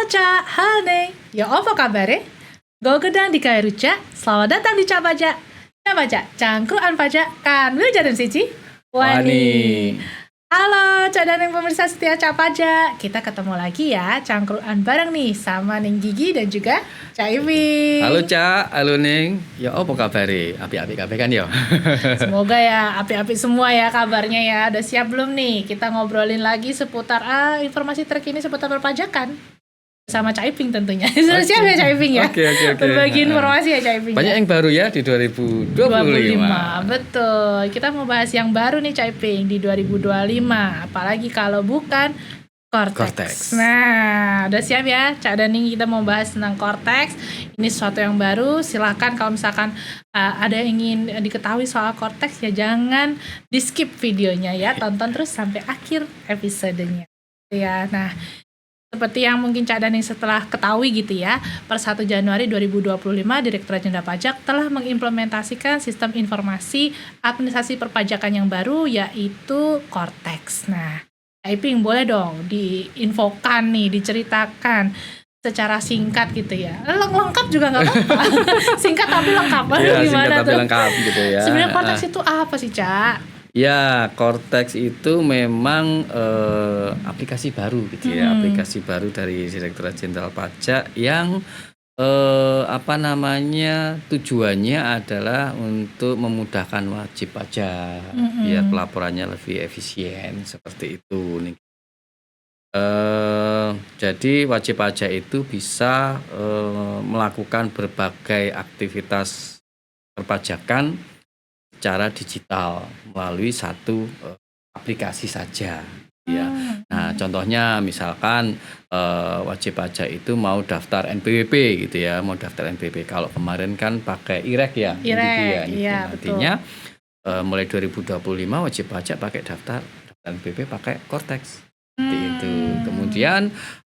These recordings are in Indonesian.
Ca, hane. Ya apa kabar? Go gedang di Kaya Ruca. Selamat datang di Ca Pajak. Ca Pajak, cangkruan pajak kan wilujatan siji. Wani. Halo Ca dan yang pemirsa setia Ca Pajak. Kita ketemu lagi ya, cangkruan bareng nih sama Ning Gigi dan juga Ca Iwi. Halo Ca, halo Ning. Ya apa kabar? Api-api kabeh kan ya? Semoga ya api-api semua ya kabarnya ya. Udah siap belum nih? Kita ngobrolin lagi seputar informasi terkini seputar perpajakan. Sama Ca Iping tentunya. Sudah siap ya Ca Iping ya? Oke. Berbagi informasi ya Ca Iping. Banyak ya? yang baru ya di 2025. Betul. Kita mau bahas yang baru nih Ca Iping di 2025. Apalagi kalau bukan Cortex. Nah, udah siap ya Ca dan Ning, kita mau bahas tentang Cortex. Ini sesuatu yang baru. Silakan kalau misalkan ada yang ingin diketahui soal Cortex ya jangan di skip videonya ya. Tonton terus sampai akhir episodenya. Ya, nah seperti yang mungkin Ca dan Ning setelah ketahui gitu ya, per 1 Januari 2025 Direktorat Jenderal Pajak telah mengimplementasikan sistem informasi administrasi perpajakan yang baru yaitu Cortex. Nah, Iping boleh dong diinfokan nih, diceritakan secara singkat gitu ya. Lengkap juga nggak apa-apa. Singkat tapi lengkap. Ya, Gimana singkat tapi tuh? lengkap gitu ya. Sebenarnya Cortex itu apa sih, Ca? Ya, Cortex itu memang aplikasi baru gitu ya, aplikasi baru dari Direktorat Jenderal Pajak yang tujuannya adalah untuk memudahkan wajib pajak, biar pelaporannya lebih efisien seperti itu nih. Jadi wajib pajak itu bisa melakukan berbagai aktivitas perpajakan secara digital melalui satu aplikasi saja ya. Nah, contohnya misalkan wajib pajak itu mau daftar NPWP gitu ya, mau daftar NPWP. Kalau kemarin kan pakai IREK ya. Iya, artinya mulai 2025 wajib pajak pakai daftar NPWP pakai Cortex. Seperti itu. Kemudian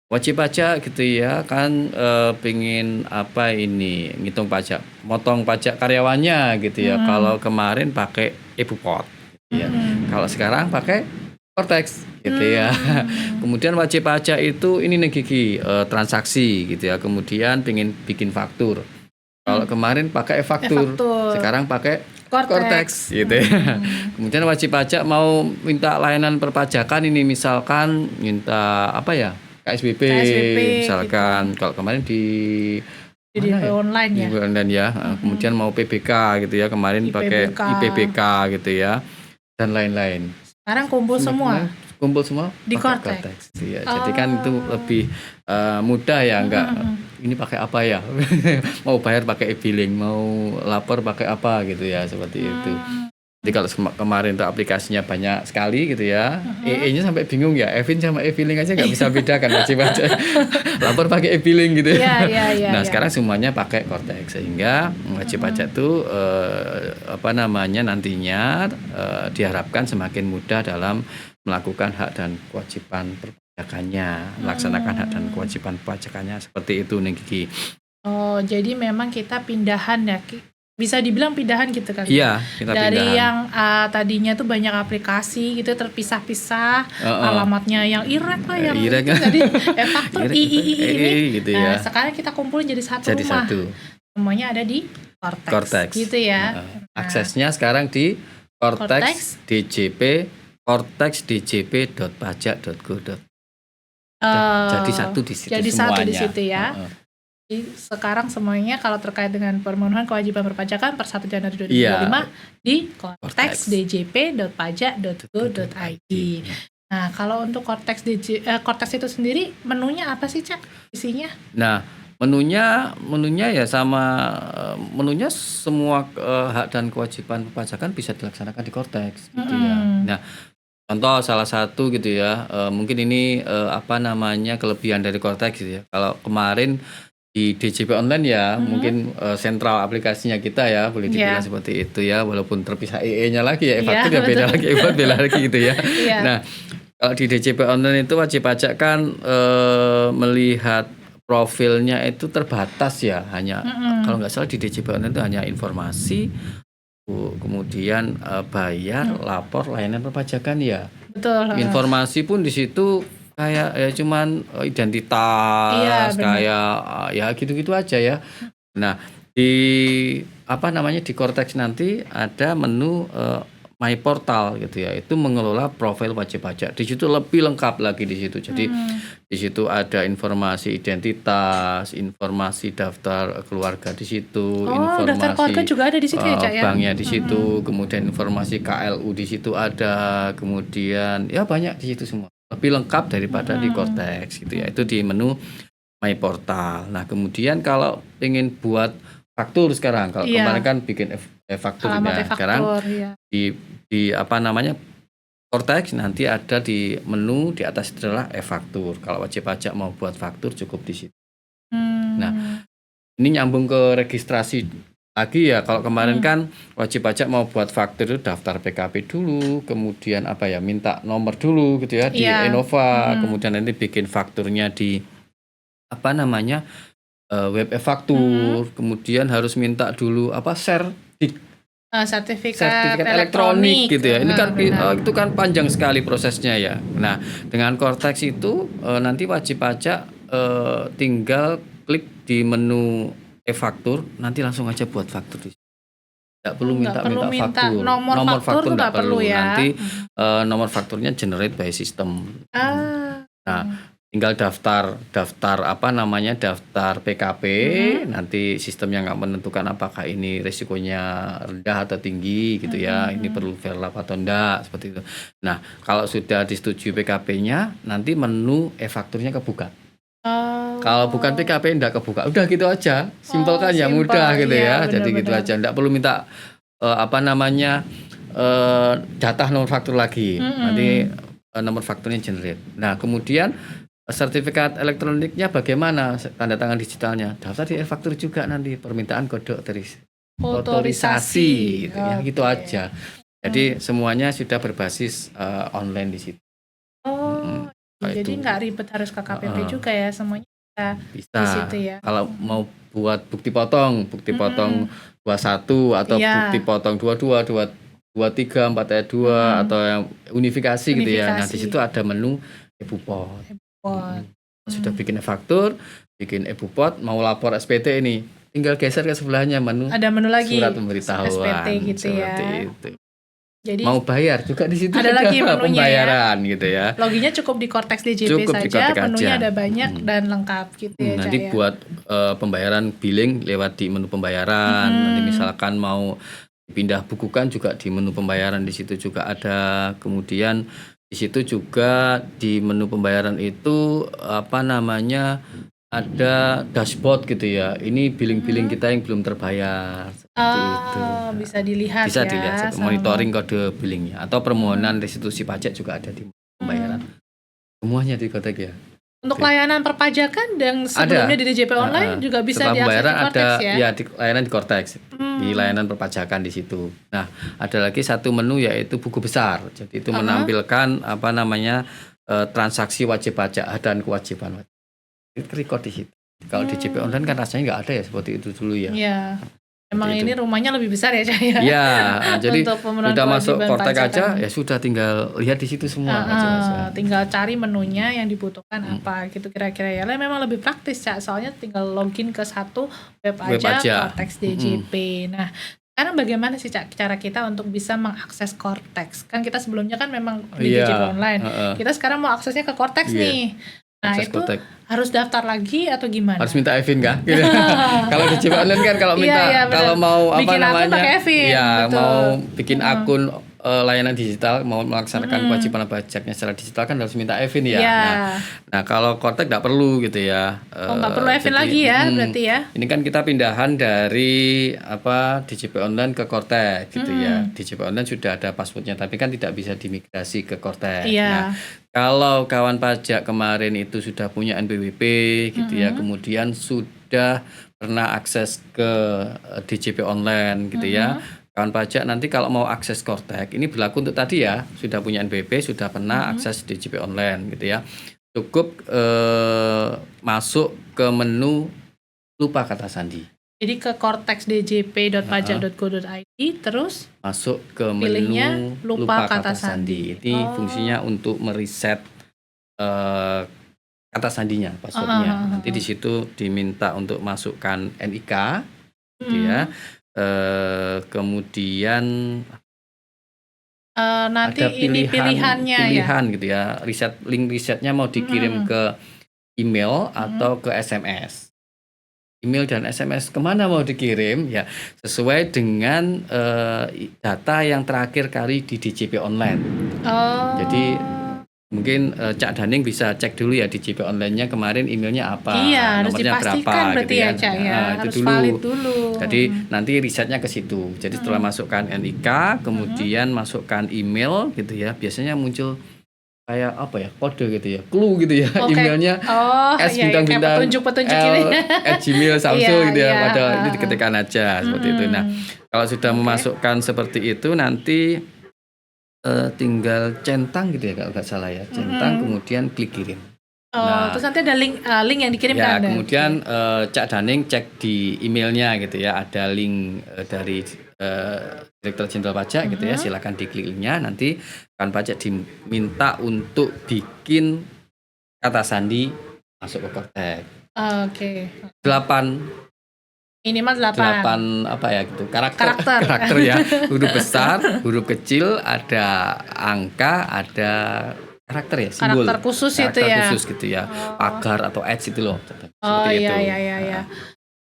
wajib pajak gitu ya kan pengen ngitung pajak, motong pajak karyawannya gitu ya. Kalau kemarin pakai e-Bupot gitu ya. Kalau sekarang pakai Cortex gitu ya. Kemudian wajib pajak itu ini nih Gigi, transaksi gitu ya. Kemudian pengen bikin faktur. Kalau kemarin pakai e-faktur, sekarang pakai Cortex gitu ya. Kemudian wajib pajak mau minta layanan perpajakan ini misalkan minta KSBP misalkan gitu. Kalau kemarin di online ya. Di online ya. Kemudian mau PBK gitu ya, kemarin pakai IPBK gitu ya dan lain-lain. Sekarang kumpul semua di Cortex. Ya. Jadi kan itu lebih mudah ya, enggak ini pakai apa ya? Mau bayar pakai e-billing, mau lapor pakai apa gitu ya, seperti itu. Jadi kalau kemarin tuh aplikasinya banyak sekali gitu ya, EE-nya sampai bingung ya, e-billing sama e-billing aja nggak bisa bedakan wajib pajak. Lapor pakai e-billing gitu ya. Nah sekarang semuanya pakai Cortex sehingga wajib pajak tuh nantinya diharapkan semakin mudah dalam melakukan hak dan kewajiban perpajakannya, melaksanakan hak dan kewajiban perpajakannya seperti itu nih Gigi. Oh jadi memang kita pindahan ya. Bisa dibilang pindahan gitu kan? Iya, kita dari pindahan. yang tadinya tuh banyak aplikasi gitu terpisah-pisah, alamatnya yang IREK lah yang IREK itu jadi faktur ini. Gitu ya. Sekarang kita kumpulin jadi satu rumah. Semuanya ada di Cortex. Gitu ya. Aksesnya sekarang di Cortex DJP cortexdjp.pajak.go. Jadi satu di situ jadi semuanya. Satu di situ ya. Jadi sekarang semuanya kalau terkait dengan pemenuhan kewajiban perpajakan per 1 Januari 2025 di cortexdjp.pajak.go.id. Nah, kalau untuk Cortex itu sendiri menunya apa sih, Cak? Isinya? Nah, menunya ya sama menunya semua hak dan kewajiban perpajakan bisa dilaksanakan di Cortex gitu ya. Nah, contoh salah satu gitu ya, mungkin ini kelebihan dari Cortex gitu ya. Kalau kemarin di DJP online ya, mungkin sentral aplikasinya kita ya, boleh dibilang seperti itu ya, walaupun terpisah EE-nya lagi ya, faktur ya beda lagi, beda lagi gitu ya. Nah, kalau di DJP online itu wajib pajak kan melihat profilnya itu terbatas ya, hanya kalau nggak salah di DJP online itu hanya informasi, kemudian bayar, lapor, layanan perpajakan ya. Betul. Informasi pun di situ kayak ya cuman Iya, identitas, benar. kayak ya gitu-gitu aja ya. Nah, di apa namanya, di Cortex nanti ada menu My Portal gitu ya. Itu mengelola profil wajib pajak. Di situ lebih lengkap lagi di situ. Jadi di situ ada informasi identitas, informasi daftar keluarga di situ, Oh, daftar keluarga informasi juga ada di situ ya, Cak ya? banknya di situ, kemudian informasi KLU di situ ada, kemudian ya banyak di situ semua. Lebih lengkap daripada di Cortex gitu ya. Itu di menu My Portal. Nah, kemudian kalau ingin buat faktur sekarang, kalau kemarin Iya, kan bikin faktur alamat ya, sekarang e-faktur, iya. di apa namanya, Cortex nanti ada di menu di atas adalah e-faktur. Kalau wajib pajak mau buat faktur cukup di situ. Nah, Hmm, ini nyambung ke registrasi lagi ya. Kalau kemarin kan wajib pajak mau buat faktur itu daftar PKP dulu, kemudian apa ya, minta nomor dulu gitu ya di iya. Enova, kemudian nanti bikin fakturnya di apa namanya, web e-faktur, kemudian harus minta dulu apa, Sertifikat sertifikat elektronik elektronik, gitu ya. Ini kan benar. itu kan panjang sekali prosesnya ya. Nah, dengan Cortex itu nanti wajib pajak tinggal klik di menu e-faktur, nanti langsung aja buat faktur di situ. Nggak perlu Nggak perlu minta minta faktur. nomor faktur tuh nggak nggak perlu perlu. ya? Nanti nomor fakturnya generate by system. Ah, Nah, tinggal daftar apa namanya, daftar PKP, nanti sistemnya nggak menentukan apakah ini risikonya rendah atau tinggi gitu ya, ini perlu verlap atau enggak, seperti itu. Nah, kalau sudah disetujui PKP-nya, nanti menu e-fakturnya kebuka. Kalau bukan PKP enggak kebuka, udah gitu aja, simpel kan ya, simpel, mudah gitu iya, ya, jadi gitu benar-benar. aja, enggak perlu minta apa namanya, jatah nomor faktur lagi, nanti nomor fakturnya generate. Nah, kemudian sertifikat elektroniknya bagaimana, tanda tangan digitalnya, daftar di e-faktur juga nanti, permintaan kode otorisasi gitu ya, gitu Oke. aja. Jadi semuanya sudah berbasis online di situ. Oh, Kayak jadi itu. nggak ribet harus ke KPP Heeh. juga ya, semuanya bisa Bisa. di situ ya? Kalau mau buat bukti potong 21 atau Iya. bukti potong 22, 23, 4 ayat 2 atau yang unifikasi gitu ya. Nah, di Unifikasi. situ ada menu e-Bupot. Pot. Sudah bikin e-faktur, bikin e-Bupot, mau lapor SPT ini, tinggal geser ke sebelahnya menu Ada menu lagi, surat pemberitahuan. SPT gitu seperti ya. itu. Jadi Mau bayar juga di situ ada lagi menunya pembayaran gitu ya. loginnya cukup di Cortex DJP Cukup di saja, Cortex menunya aja. ada banyak dan lengkap gitu ya, Cak Nanti ya. buat pembayaran billing lewat di menu pembayaran. Nanti misalkan mau pindah bukukan juga di menu pembayaran, di situ juga ada. Kemudian di situ juga di menu pembayaran itu apa namanya, ada dashboard gitu ya. Ini billing-billing kita yang belum terbayar seperti itu. Bisa dilihat Bisa ya. dilihat sama- monitoring kode billingnya atau permohonan restitusi pajak juga ada di pembayaran. Semuanya di Kotek ya. Untuk layanan perpajakan dan sebelumnya di DJP online juga bisa setelah diakses pembayaran di Cortex ada ya? di layanan di Cortex, di layanan perpajakan di situ. Nah, ada lagi satu menu yaitu buku besar. Jadi itu menampilkan apa namanya, transaksi wajib pajak dan kewajiban wajib. Itu record di situ. Kalau di DJP online kan rasanya nggak ada ya seperti itu dulu ya. Iya. Emang Seperti ini rumahnya lebih besar ya, Cak ya? Iya, jadi Untuk pemenuhan udah masuk kewajiban Cortex pajak aja kan. ya sudah, tinggal lihat di situ semua aja. Tinggal cari menunya yang dibutuhkan apa gitu kira-kira ya. Lah memang lebih praktis, Cak. Soalnya tinggal login ke satu web aja. Cortex DJP. Nah, sekarang bagaimana sih, Cak, cara kita untuk bisa mengakses Cortex? Kan kita sebelumnya kan memang di DJP online. Kita sekarang mau aksesnya ke Cortex nih. Nah, Akses itu Cortex. harus daftar lagi atau gimana? Harus minta Evin kah? Kalau di DJP online kan kalau minta Iya, kalau mau apa bikin akun namanya? pakai Evin, Iya, betul. mau bikin akun layanan digital, mau melaksanakan kewajiban pajaknya secara digital kan harus minta Evin ya. Iya. Nah, kalau Cortex nggak perlu gitu ya. Nggak perlu Evin lagi ya, berarti ya. Ini kan kita pindahan dari apa DJP online ke Cortex gitu ya. DJP online sudah ada passwordnya, tapi kan tidak bisa dimigrasi ke Cortex. Iya. Nah, kalau kawan pajak kemarin itu sudah punya NPWP gitu ya, kemudian sudah pernah akses ke DJP online gitu ya. Kawan pajak nanti kalau mau akses Cortex, ini berlaku untuk tadi ya, sudah punya NPWP, sudah pernah akses DJP online gitu ya. Cukup masuk ke menu lupa kata sandi. Jadi ke cortexdjp.pajak.go.id terus masuk ke pilihnya menu lupa kata sandi. Ini fungsinya untuk mereset eh, kata sandinya, passwordnya. Nanti di situ diminta untuk masukkan NIK, gitu ya. Kemudian Nanti ada ini pilihannya ya. pilihan gitu ya. Link risetnya mau dikirim ke email atau ke SMS. Email dan SMS kemana mau dikirim ya sesuai dengan data yang terakhir kali di DJP online. Jadi mungkin Cak Daning bisa cek dulu ya DJP online-nya kemarin emailnya apa, Iya, harus nomornya berapa dipastikan berarti gitu ya, ya. Cak ya. Nah, Harus itu dulu. valid dulu. Jadi nanti risetnya ke situ. Jadi setelah masukkan NIK, kemudian masukkan email gitu ya. Biasanya muncul kayak apa ya, kode gitu ya, clue gitu ya, emailnya kayak bintang-bintang petunjuk-petunjuk ini. @gmail Samsung gitu ya, Iya, pada ini diketikkan aja seperti itu. Nah, kalau sudah memasukkan seperti itu nanti tinggal centang gitu ya kalau nggak salah ya, centang kemudian klik kirim. Nah, terus nanti ada link yang dikirimkan. Ya, kemudian Cak Daning cek di emailnya gitu ya, ada link dari Direktur Jenderal Pajak gitu ya, silakan diklik linknya. Nanti kan pajak diminta untuk bikin kata sandi masuk ke Kortex. Oke. 8 Minimal 8 apa ya gitu, karakter ya, huruf besar, huruf kecil, ada angka, ada karakter ya, simbol. Karakter khusus itu ya. Khusus gitu ya, pagar atau edge itu loh. Iya.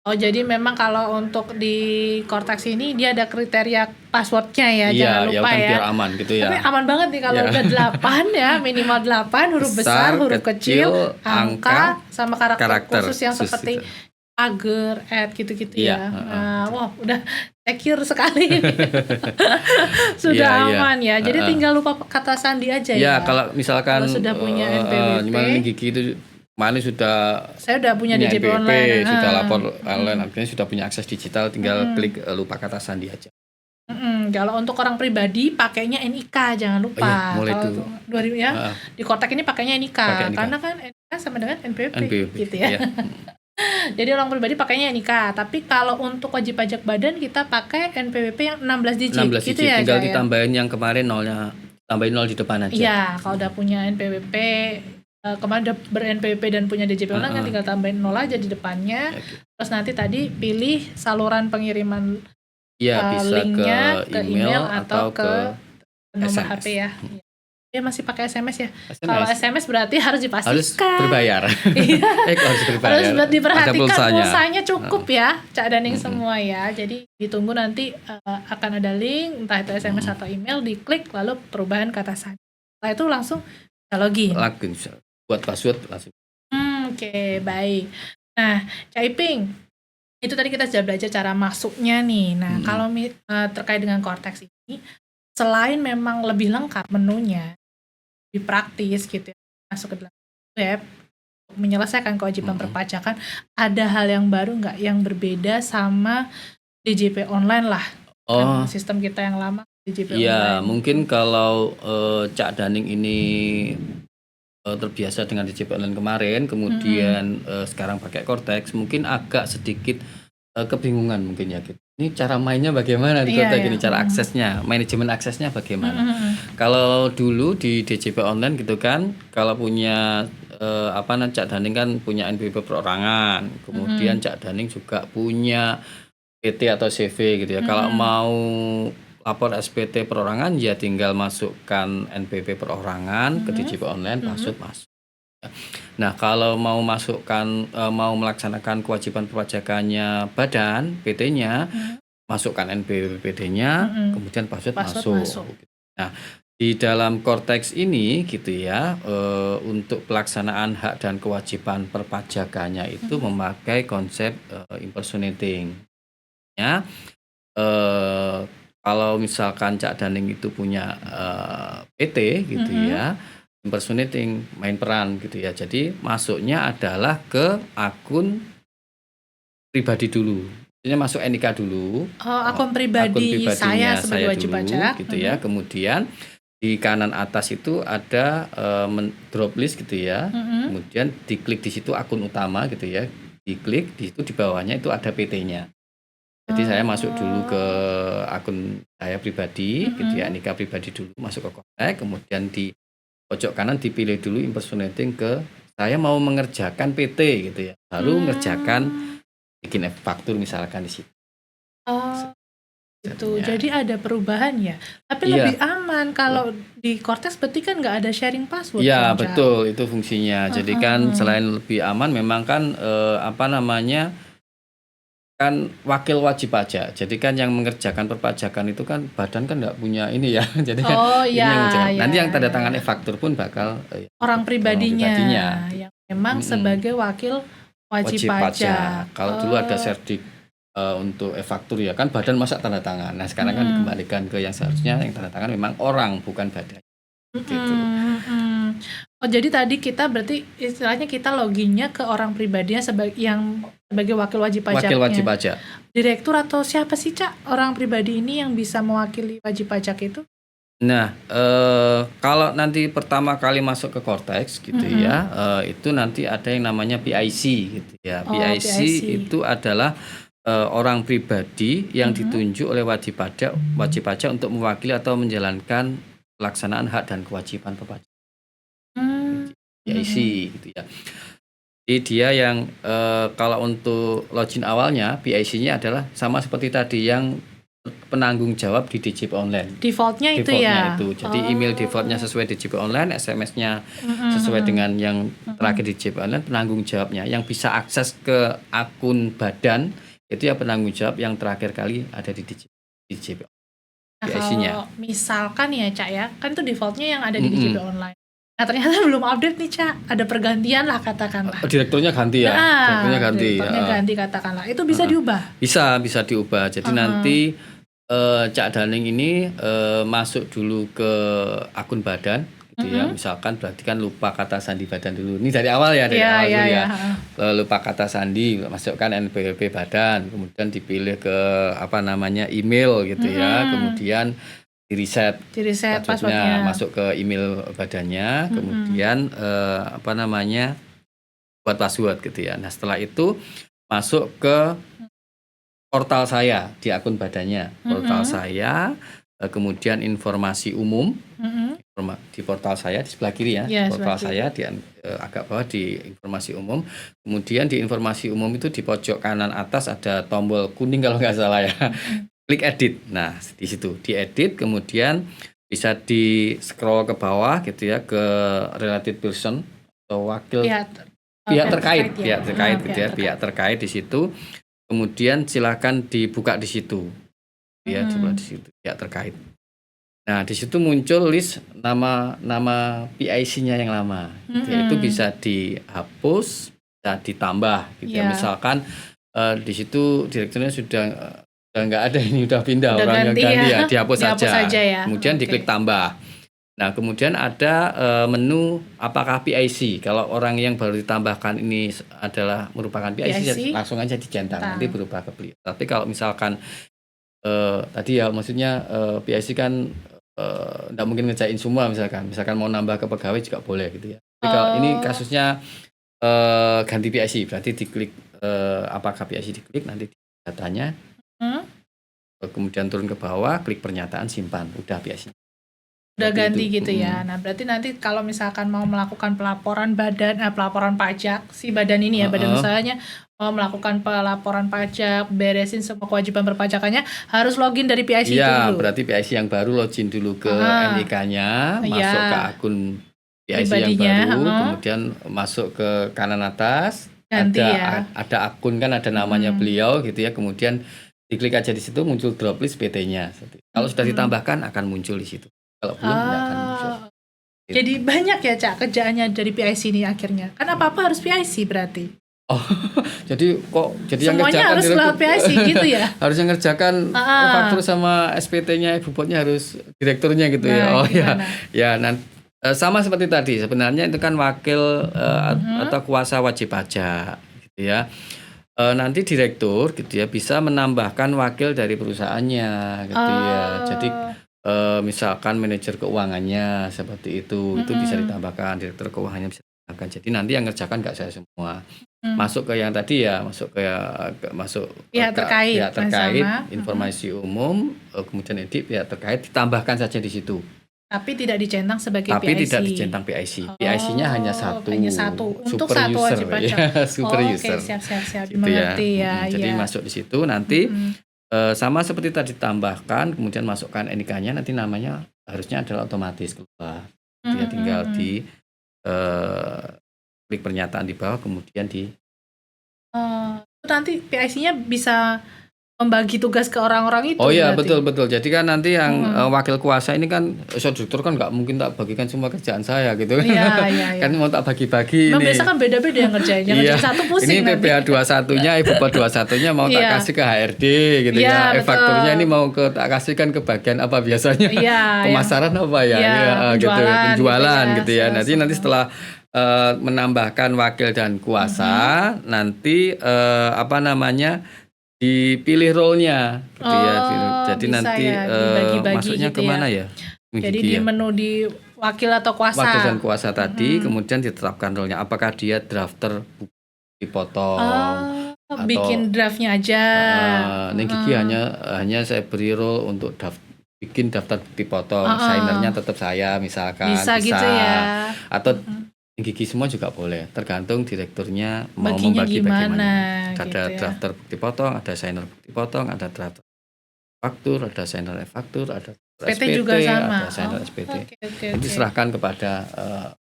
Oh, jadi memang kalau untuk di Cortex ini dia ada kriteria passwordnya ya, jangan lupa kan ya. Biar aman gitu ya. Tapi aman banget nih kalau udah 8 ya, minimal 8 huruf besar, huruf kecil, angka sama karakter khusus yang seperti pagar, gitu-gitu ya. Wah, udah secure sekali. Sudah aman ya. Jadi tinggal lupa kata sandi aja ya. Ya, kalau misalkan sudah punya NPWP, Gigi itu kemarin saya udah punya DJP online, sudah lapor online, artinya sudah punya akses digital, tinggal klik lupa kata sandi aja. Kalau untuk orang pribadi pakainya NIK, jangan lupa. Mulai kalau di Kortex ini pakainya NIK. Karena kan NIK sama dengan NPWP gitu ya. Jadi orang pribadi pakainya NIK, tapi kalau untuk wajib pajak badan kita pakai NPWP yang 16 digit. 16 digit, gitu ya, tinggal ditambahin yang kemarin nolnya, tambahin 0 di depan aja. Iya, kalau udah punya NPWP kemarin udah ber-NPWP dan punya DJP online kan tinggal tambahin 0 aja di depannya. Terus nanti tadi pilih saluran pengiriman bisa linknya ke email atau ke nomor SMS. HP ya. Dia masih pakai SMS ya. Kalau SMS berarti harus dipastikan. Harus berbayar. Harus diperhatikan pulsanya cukup ya, Cak Daning semua ya. Jadi ditunggu nanti akan ada link, entah itu SMS atau email, diklik lalu perubahan kata sandi. Setelah itu langsung bisa login. Buat password langsung. Oke, baik. Nah, Cak Iping, itu tadi kita sudah belajar cara masuknya nih. Nah, kalau terkait dengan Cortex ini, selain memang lebih lengkap menunya, lebih praktis gitu ya, masuk ke dalam web, menyelesaikan kewajiban perpajakan, ada hal yang baru nggak yang berbeda sama DJP online lah? Kan sistem kita yang lama DJP online. Iya, mungkin kalau Cak Daning ini terbiasa dengan DJP online kemarin, kemudian sekarang pakai Cortex, mungkin agak sedikit kebingungan mungkin ya gitu. Ini cara mainnya bagaimana di Cortex ini, cara aksesnya, manajemen aksesnya bagaimana. Kalau dulu di DJP online gitu kan, kalau punya Cak Daning kan punya NPWP perorangan, kemudian Cak Daning juga punya PT atau CV gitu ya. Kalau mau lapor SPT perorangan ya tinggal masukkan NPWP perorangan ke DJP online, password masuk. Nah, kalau mau mau melaksanakan kewajiban perpajakannya badan PT-nya, masukkan NPWP PD-nya, kemudian password masuk. Nah, di dalam Cortex ini gitu ya, untuk pelaksanaan hak dan kewajiban perpajakannya itu memakai konsep impersonating. Ya, kalau misalkan Cak Daning itu punya PT gitu ya, impersonating, main peran gitu ya. Jadi masuknya adalah ke akun pribadi dulu. Maksudnya masuk NIK dulu. Akun pribadi saya sebagai wajib pajak gitu ya. Kemudian di kanan atas itu ada drop list gitu ya. Kemudian diklik di situ akun utama gitu ya. Diklik di situ, di bawahnya itu ada PT-nya. Jadi saya masuk dulu ke akun saya pribadi gitu ya, NIK pribadi dulu, masuk ke Cortex, kemudian di pojok kanan dipilih dulu impersonating ke saya mau mengerjakan PT gitu ya. Baru ngerjakan bikin faktur misalkan di situ. Oh, gitu. Jadinya. Jadi ada perubahan ya. Tapi Iya. lebih aman kalau di Cortex berarti kan nggak ada sharing password. Iya, kan, Ca? betul, itu fungsinya. Jadi kan selain lebih aman memang kan kan wakil wajib pajak. Jadi kan yang mengerjakan perpajakan itu kan badan kan nggak punya ini ya. Jadi kan Oh ini iya, yang mengerjakan. iya, Nanti yang tanda iya. tangan e-faktur pun bakal Orang pribadinya pribadinya. yang memang sebagai wakil wajib pajak. Kalau dulu ada serdik untuk e-faktur ya kan badan masa tanda tangan. Nah sekarang kan dikembalikan ke yang seharusnya yang tanda tangan memang orang bukan badan. Gitu. Oh jadi tadi kita berarti istilahnya kita loginnya ke orang pribadinya sebagai wakil wajib pajaknya. Wakil wajib pajak. Direktur atau siapa sih Cak orang pribadi ini yang bisa mewakili wajib pajak itu? Nah, kalau nanti pertama kali masuk ke Cortex gitu ya, itu nanti ada yang namanya PIC gitu ya. Oh, PIC itu adalah orang pribadi yang ditunjuk oleh wajib pajak untuk mewakili atau menjalankan pelaksanaan hak dan kewajiban perpajakan. PIC gitu ya. Jadi dia yang kalau untuk login awalnya PIC-nya adalah sama seperti tadi yang penanggung jawab di DJP Online. Defaultnya itu ya. Jadi email defaultnya sesuai DJP Online, SMS-nya sesuai dengan yang terakhir di DJP Online, penanggung jawabnya yang bisa akses ke akun badan itu ya penanggung jawab yang terakhir kali ada di DJP. Nah, kalau misalkan ya Cak ya, kan itu defaultnya yang ada di DJP Online. Nah ternyata belum update nih Cak, ada pergantian lah katakanlah. Direkturnya ganti ya. Direkturnya ganti katakanlah. Itu bisa diubah? Bisa diubah. Jadi nanti Cak Daning ini masuk dulu ke akun badan gitu ya. Misalkan berarti kan lupa kata sandi badan dulu. Ini dari awal ya, lupa kata sandi, masukkan NPWP badan, kemudian dipilih ke email gitu ya. Kemudian di reset passwordnya, masuk ke email badannya, kemudian buat password gitu ya. Nah setelah itu masuk ke portal saya di akun badannya, portal saya, kemudian informasi umum di portal saya di sebelah kiri ya, portal saya di agak bawah di informasi umum, kemudian di informasi umum itu di pojok kanan atas ada tombol kuning kalau nggak salah ya. Klik edit. Nah, di situ di-edit, kemudian bisa di-scroll ke bawah gitu ya ke related person atau wakil pihak terkait di situ. Kemudian silakan dibuka di situ. Ya, coba di situ pihak terkait. Nah, di situ muncul list nama PIC-nya yang lama. Itu bisa dihapus, bisa ditambah gitu ya. Misalkan di situ direkturnya sudah nggak ada, ini udah pindah, orang yang ganti ya, dihapus saja ya. Kemudian diklik tambah. Nah kemudian ada menu apakah PIC. Kalau orang yang baru ditambahkan ini adalah merupakan PIC langsung aja dicentang, nanti berubah ke beliau. Tapi kalau misalkan tadi ya maksudnya PIC kan nggak mungkin ngejain semua, misalkan mau nambah ke pegawai juga boleh gitu ya. Tapi kalau ini kasusnya ganti PIC, berarti diklik apakah PIC, diklik nanti datanya. Kemudian turun ke bawah, klik pernyataan, simpan, udah biasanya. Udah ganti gitu ya. Nah berarti nanti kalau misalkan mau melakukan pelaporan pajak si badan ini ya, badan usahanya mau melakukan pelaporan pajak, beresin semua kewajiban perpajakannya, harus login dari PIC itu dulu. Iya, berarti PIC yang baru login dulu ke NIK-nya, masuk ke akun PIC yang baru, kemudian masuk ke kanan atas, ada akun kan, ada namanya beliau gitu ya, kemudian diklik aja di situ, muncul drop list PT-nya. Kalau sudah ditambahkan akan muncul di situ. Kalau belum tidak akan muncul. Jadi banyak ya Cak kerjaannya dari PIC ini akhirnya. Kan apa-apa harus PIC berarti. Oh, jadi yang semuanya harus lewat PIC gitu ya. Harus yang ngerjakan faktur sama SPT-nya, ibu botnya harus direkturnya gitu ya. Oh gimana? Ya nanti sama seperti tadi. Sebenarnya itu kan wakil atau kuasa wajib pajak gitu ya. Nanti direktur gitu ya bisa menambahkan wakil dari perusahaannya gitu ya. Jadi misalkan manajer keuangannya seperti itu bisa ditambahkan, direktur keuangannya bisa ditambahkan. Jadi nanti yang ngerjakan nggak saya semua. Masuk ke yang tadi ya, masuk pihak terkait informasi umum, kemudian edit pihak terkait, ditambahkan saja di situ. Tapi tidak dicentang sebagai tapi PIC. tidak dicentang PIC. PIC-nya hanya satu. Hanya satu. Untuk super satu user, wajib pajak. ya, super Oke, user. siap. Gitu Mengerti ya. Jadi ya. masuk di situ nanti sama seperti tadi tambahkan, kemudian masukkan NIK-nya, nanti namanya harusnya adalah otomatis keluar. Dia tinggal di klik pernyataan di bawah, kemudian di nanti PIC-nya bisa membagi tugas ke orang-orang itu. Oh iya, berarti. betul. Jadi kan nanti yang wakil kuasa ini kan, direktur kan nggak mungkin tak bagikan semua kerjaan saya gitu. Iya. Kan mau tak bagi-bagi Nah, ini. biasa kan beda-beda yang ngerjainnya. Iya. Satu pusing. Ini PPH 21-nya, Ibu 21-nya mau tak kasih ke HRD gitu ya. betul. Fakturnya ini mau tak kasihkan ke bagian apa biasanya? Iya, Pemasaran apa ya? Gitu. Penjualan gitu ya. Nanti setelah menambahkan wakil dan kuasa, nanti dipilih role-nya gitu ya. Jadi nanti masuknya gitu kemana ya? ya? Jadi di menu di wakil atau kuasa. Wakil dan kuasa tadi, kemudian ditetapkan role-nya. Apakah dia drafter dipotong atau bikin draftnya aja. Gigi hanya saya beri role untuk bikin daftar bukti potong. Signernya tetap saya misalkan. Bisa gitu ya. Atau Gigi semua juga boleh, tergantung direkturnya mau baginya membagi bagaimana. Gitu Ada ya. drafter bukti potong, ada signer bukti potong, ada drafter faktur, ada signer faktur, ada SPT juga sama. ada signer SPT. Okay. Nanti serahkan kepada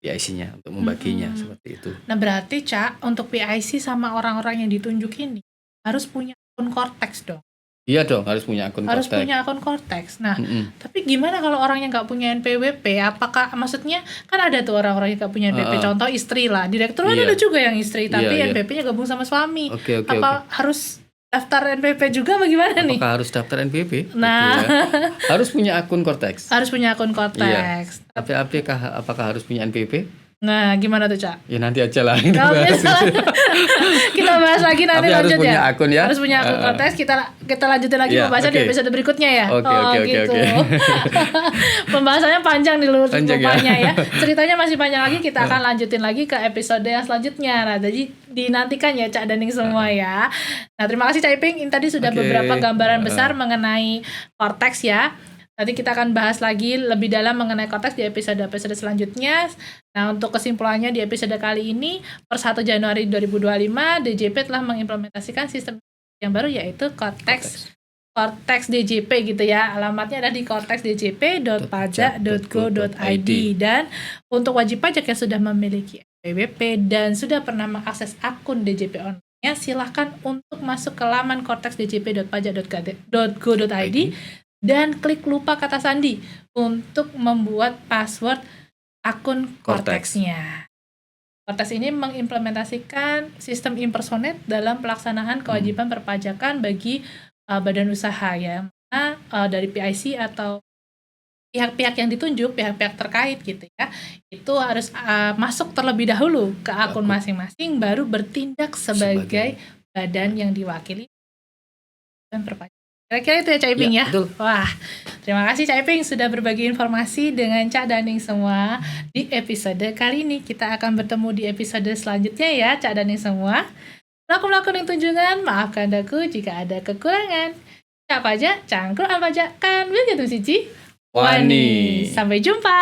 PIC-nya untuk membaginya seperti itu. Nah berarti Cak, untuk PIC sama orang-orang yang ditunjuk ini harus punya akun Cortex dong. Iya dong, harus punya akun Harus Cortex. punya akun Cortex. Nah, tapi gimana kalau orang yang nggak punya NPWP? Apakah maksudnya kan ada tuh orang-orang yang nggak punya NPWP? Contoh istri lah, direktur kan ada juga yang istri, tapi NPWP-nya gabung sama suami. Apa harus daftar NPWP juga bagaimana nih? Apakah harus daftar NPWP? Nah, gitu ya. Harus punya akun Cortex. Harus punya akun Cortex. Iya. Tapi apakah harus punya NPWP? Nah, gimana tuh, Cak? Ya nanti aja lah. Kita bahas lagi nanti tapi lanjut harus punya ya. akun ya. Harus punya akun Cortex. Kita lanjutin lagi pembahasan di episode berikutnya ya. Oke. Pembahasannya panjang nih rupanya ya. Ceritanya masih panjang lagi. Kita akan lanjutin lagi ke episode yang selanjutnya. Nah, jadi dinantikan ya Cak Daning semua ya. Nah, terima kasih Cak Iping. Ini tadi sudah beberapa gambaran besar mengenai Cortex ya. Nanti kita akan bahas lagi lebih dalam mengenai Cortex di episode-episode selanjutnya. Nah, untuk kesimpulannya di episode kali ini, per 1 Januari 2025, DJP telah mengimplementasikan sistem yang baru yaitu Cortex DJP gitu ya. Alamatnya ada di cortexdjp.pajak.go.id. Dan untuk wajib pajak yang sudah memiliki NPWP dan sudah pernah mengakses akun DJP online, silahkan untuk masuk ke laman cortexdjp.pajak.go.id dan klik lupa kata sandi untuk membuat password akun Cortex-nya. Cortex ini mengimplementasikan sistem impersonate dalam pelaksanaan kewajiban perpajakan bagi badan usaha ya. Mana dari PIC atau pihak-pihak yang ditunjuk, pihak-pihak terkait gitu ya, itu harus masuk terlebih dahulu ke akun masing-masing baru bertindak sebagai badan yang diwakili dan perpajakan. Kira-kira itu ya Cak Iping ya? Betul. Wah, terima kasih Cak Iping sudah berbagi informasi dengan Cak Daning semua di episode kali ini. Kita akan bertemu di episode selanjutnya ya Cak Daning semua. Melakukan tunjungan, maafkan aku jika ada kekurangan. Cak pajak, cangkruk pajak kan, begitu siji. Wani. Sampai jumpa.